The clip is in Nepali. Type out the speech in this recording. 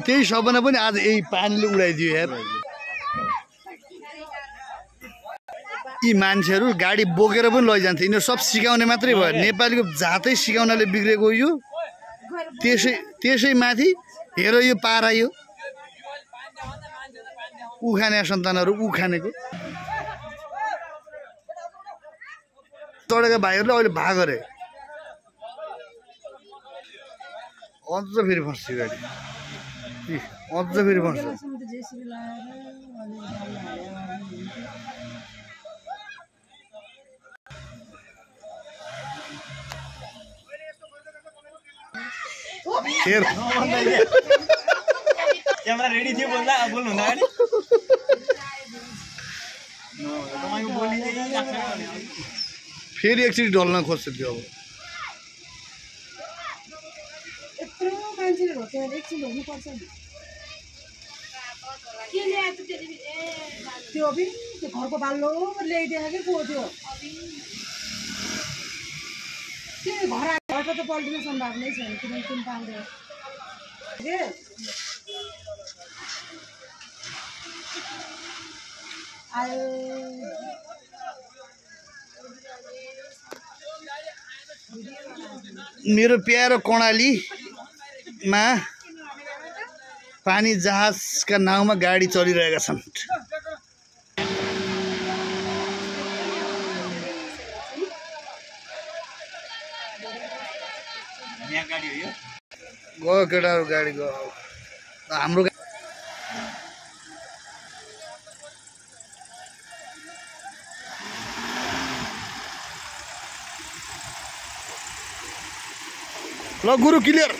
त्यही सबना पनि आज यही पानीले उडाइदियो यार। यी मान्छेहरू गाडी बोकेर पनि लैजान्थे, यिनीहरू सब सिकाउने मात्रै भयो। नेपालीको जातै सिकाउनाले बिग्रेको यो। त्यसै माथि हेर यो पारा, यो उखाने सन्तानहरू उखानेको चढेका भाइहरूले अहिले भाग गरे। अझ फेरि फस्छ गाडी, अझ फेरि फस्छ। क्यामेरा रेडी थियो बोल्दा बोल्नु हुँदा गाडी फेरि एकचोटि ढल्न खोज्छ त्यो। अब त्यो घरको बाल्लो ल्याइदिएको कि को त्यो घर त पल्टिने सम्भावनै छैन, किनभने कुन पाउँदैन आयो। मेरो प्यारो कर्णालीमा पानी जहाजका नाउँमा गाडी चलिरहेका छन्। गयो केटाहरू, गाडी गयो। हाम्रो ल गुरु क्लियर।